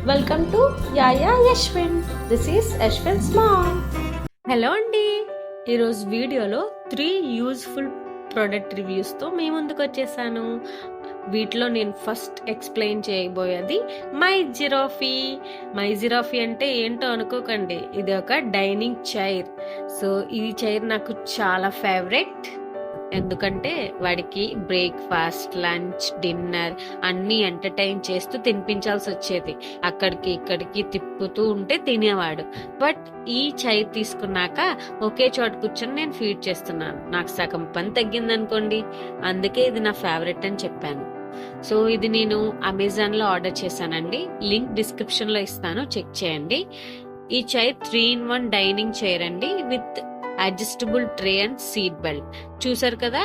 Welcome to Yaya Yashwin. This is Yashwin's mom. Hello అండి, ఈరోజు వీడియోలో 3 యూజ్ఫుల్ ప్రోడక్ట్ రివ్యూస్తో మీ ముందుకు వచ్చేసాను. వీటిలో నేను ఫస్ట్ ఎక్స్ప్లెయిన్ చేయబోయేది మై జిరాఫీ అంటే ఏంటో అనుకోకండి, ఇది ఒక డైనింగ్ చైర్. సో ఈ చైర్ నాకు చాలా ఫేవరెట్. ఎందుకంటే వాడికి బ్రేక్ఫాస్ట్, లంచ్, డిన్నర్ అన్నీ ఎంటర్టైన్ చేస్తూ తినిపించాల్సి వచ్చేది. అక్కడికి ఇక్కడికి తిప్పుతూ ఉంటే తినేవాడు. బట్ ఈ చైర్ తీసుకున్నాక ఒకే చోట కూర్చొని నేను ఫీడ్ చేస్తున్నాను. నాకు సగం పని తగ్గిందనుకోండి. అందుకే ఇది నా ఫేవరెట్ అని చెప్పాను. సో ఇది నేను అమెజాన్లో ఆర్డర్ చేశానండి. లింక్ డిస్క్రిప్షన్లో ఇస్తాను, చెక్ చేయండి. ఈ చైర్ 3-in-1 డైనింగ్ చైర్ అండి, with adjustable tray and seat belt. చూసారు కదా,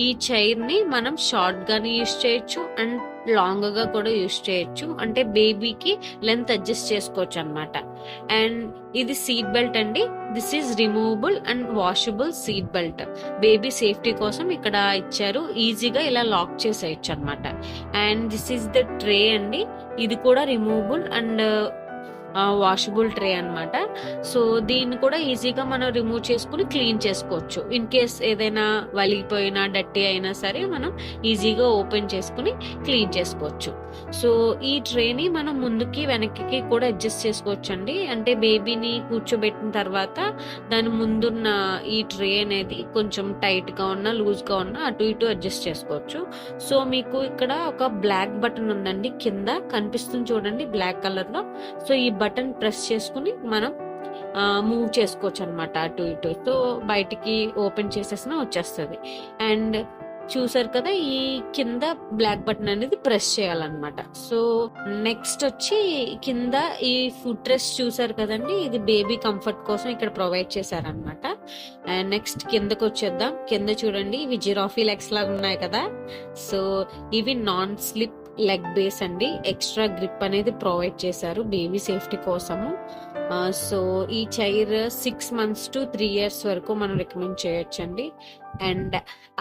ఈ చైర్ ని మనం షార్ట్ గానే యూస్ చేయొచ్చు అండ్ లాంగ్ గా కూడా యూస్ చేయొచ్చు. అంటే బేబీకి లెంత్ అడ్జస్ట్ చేసుకోవచ్చు అనమాట. అండ్ ఇది సీట్ బెల్ట్ అండి. This is removable and washable seat belt. Baby safety కోసం ఇక్కడ ఇచ్చారు, ఈజీగా ఇలా లాక్ చేసేయచ్చు అనమాట. And this is the tray అండి. ఇది కూడా రిమూవబుల్ అండ్ వాషబుల్ ట్రే అనమాట. సో దీన్ని కూడా ఈజీగా మనం రిమూవ్ చేసుకుని క్లీన్ చేసుకోవచ్చు. ఇన్ కేస్ ఏదైనా వలిగిపోయినా డర్టీ అయినా సరే మనం ఈజీగా ఓపెన్ చేసుకుని క్లీన్ చేసుకోవచ్చు. సో ఈ ట్రేని మనం ముందుకి వెనక్కి కూడా అడ్జస్ట్ చేసుకోవచ్చు అండి. అంటే బేబీని కూర్చోబెట్టిన తర్వాత దాని ముందున్న ఈ ట్రే అనేది కొంచెం టైట్ గా ఉన్నా లూజ్ గా ఉన్నా అటు ఇటు అడ్జస్ట్ చేసుకోవచ్చు. సో మీకు ఇక్కడ ఒక బ్లాక్ బటన్ ఉందండి, కింద కనిపిస్తుంది చూడండి బ్లాక్ కలర్ లో. సో ఈ బటన్ ప్రెస్ చేసుకుని మనం మూవ్ చేసుకోవచ్చు అనమాట అటు ఇటు. సో బయటికి ఓపెన్ చేసేసినా వచ్చేస్తుంది. అండ్ చూసారు కదా, ఈ కింద బ్లాక్ బటన్ అనేది ప్రెస్ చేయాలన్నమాట. సో నెక్స్ట్ వచ్చి కింద ఈ ఫుట్ రెస్ట్ చూసారు కదండి, ఇది బేబీ కంఫర్ట్ కోసం ఇక్కడ ప్రొవైడ్ చేశారనమాట. అండ్ నెక్స్ట్ కిందకి వచ్చేద్దాం. కింద చూడండి, ఇవి జిరాఫీ లెగ్స్ లాగా ఉన్నాయి కదా. సో ఇవి నాన్ స్లిప్ లెగ్ బేస్ అండి. ఎక్స్ట్రా గ్రిప్ అనేది ప్రొవైడ్ చేశారు బేబీ సేఫ్టీ కోసము. సో ఈ చైర్ 6 months to 3 years వరకు మనం రికమెండ్ చేయొచ్చు అండి. అండ్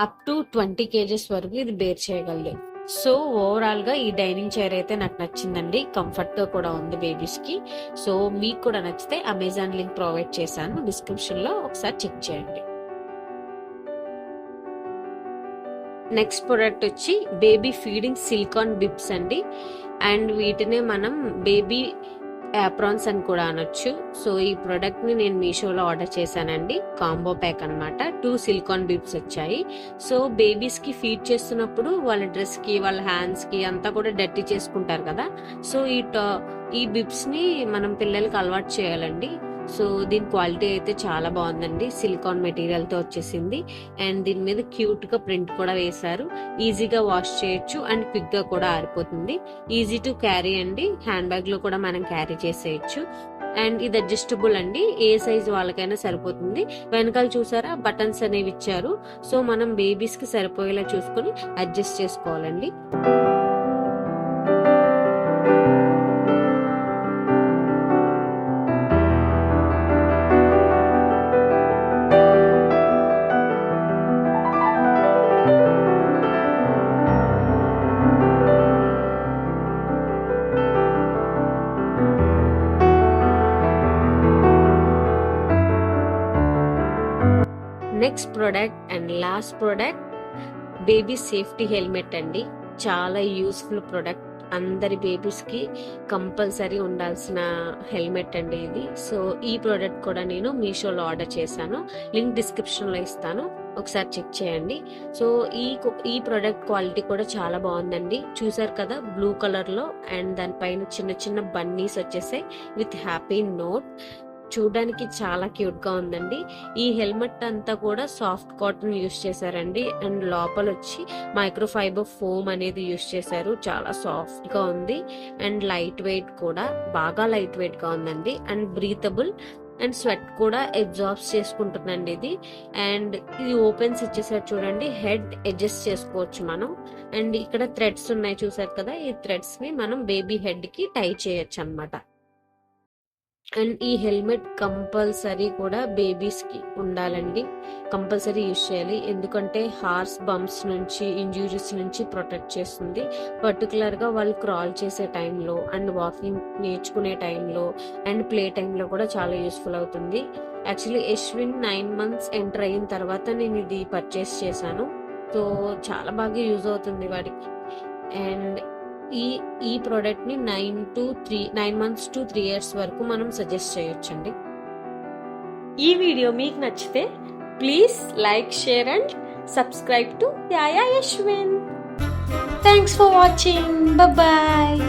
అప్ టు 20 kgs వరకు ఇది బేర్ చేయగలదు. సో ఓవరాల్ గా ఈ డైనింగ్ చైర్ అయితే నాకు నచ్చిందండి. కంఫర్ట్ గా కూడా ఉంది బేబీస్ కి. సో మీకు కూడా నచ్చితే అమెజాన్ లింక్ ప్రొవైడ్ చేశాను డిస్క్రిప్షన్ లో, ఒకసారి చెక్ చేయండి. నెక్స్ట్ ప్రోడక్ట్ వచ్చి బేబీ ఫీడింగ్ సిలికాన్ బిబ్స్ అండి. అండ్ వీటినే మనం బేబీ యాప్రాన్స్ అని కూడా అనొచ్చు. సో ఈ ప్రోడక్ట్ ని నేను మీషోలో ఆర్డర్ చేశానండి. కాంబో ప్యాక్ అనమాట. 2 సిలికాన్ బిబ్స్ వచ్చాయి. సో బేబీస్ కి ఫీడ్ చేస్తున్నప్పుడు వాళ్ళ డ్రెస్ కి వాళ్ళ హ్యాండ్స్ కి అంతా కూడా డర్టీ చేసుకుంటారు కదా. సో ఈ బిబ్స్ ని మనం పిల్లలకి అలవాటు చేయాలండి. సో దీని క్వాలిటీ అయితే చాలా బాగుందండి. సిలికాన్ మెటీరియల్ తో వచ్చేసింది. అండ్ దీని మీద క్యూట్ గా ప్రింట్ కూడా వేశారు. ఈజీగా వాష్ చేయొచ్చు అండ్ క్విక్ గా కూడా ఆరిపోతుంది. ఈజీ టు క్యారీ అండి. హ్యాండ్ బ్యాగ్ లో కూడా మనం క్యారీ చేసేయచ్చు. అండ్ ఇది అడ్జస్టబుల్ అండి, ఏ సైజ్ వాళ్ళకైనా సరిపోతుంది. వెనకాల చూసారా బటన్స్ అనేవి ఇచ్చారు. సో మనం బేబీస్ కి సరిపోయేలా చూసుకొని అడ్జస్ట్ చేసుకోవాలండి. Next product and last product baby safety helmet అండి. చాలా యూస్ఫుల్ ప్రోడక్ట్. అందరి బేబీస్ కి కంపల్సరీ ఉండాల్సిన హెల్మెట్ అండి ఇది. సో ఈ ప్రోడక్ట్ కూడా నేను మీషోలో ఆర్డర్ చేశాను. లింక్ డిస్క్రిప్షన్ లో ఇస్తాను, ఒకసారి చెక్ చేయండి. సో ఈ ప్రోడక్ట్ క్వాలిటీ కూడా చాలా బాగుందండి. చూసారు కదా బ్లూ కలర్ లో, అండ్ దానిపైన చిన్న చిన్న బన్నీస్ వచ్చేసాయి విత్ హ్యాపీ నోట్. చూడడానికి చాలా క్యూట్ గా ఉందండి. ఈ హెల్మెట్ అంతా కూడా సాఫ్ట్ కాటన్ యూస్ చేశారండి. అండ్ లోపల వచ్చి మైక్రోఫైబర్ ఫోమ్ అనేది యూస్ చేశారు. చాలా సాఫ్ట్ గా ఉంది అండ్ లైట్ వెయిట్ కూడా, బాగా లైట్ వెయిట్ గా ఉందండి. అండ్ బ్రీతబుల్ అండ్ స్వెట్ కూడా అబ్జార్బ్ చేసుకుంటుందండి ఇది. అండ్ ఇది ఓపెన్స్ ఇచ్చేసారు చూడండి, హెడ్ అడ్జస్ట్ చేసుకోవచ్చు మనం. అండ్ ఇక్కడ థ్రెడ్స్ ఉన్నాయి చూసారు కదా, ఈ థ్రెడ్స్ ని మనం బేబీ హెడ్ కి టై చేయొచ్చు అనమాట. అండ్ ఈ హెల్మెట్ కంపల్సరీ కూడా బేబీస్కి ఉండాలండి, కంపల్సరీ యూజ్ చేయాలి. ఎందుకంటే హార్స్ బంప్స్ నుంచి, ఇంజురీస్ నుంచి ప్రొటెక్ట్ చేస్తుంది. పర్టికులర్గా వాళ్ళు క్రాల్ చేసే టైంలో అండ్ వాకింగ్ నేర్చుకునే టైంలో అండ్ ప్లే టైంలో కూడా చాలా యూస్ఫుల్ అవుతుంది. యాక్చువల్లీ యశ్విన్ 9 months ఎంటర్ అయిన తర్వాత నేను ఇది పర్చేస్ చేశాను. సో చాలా బాగా యూజ్ అవుతుంది వాడికి. అండ్ ఈ ఈ ప్రోడక్ట్ని 9 months to 3 years వరకు మనం సజెస్ట్ చేయొచ్చండి. ఈ వీడియో మీకు నచ్చితే please like, share and subscribe to Yaya Yashwin. Thanks for watching. Bye.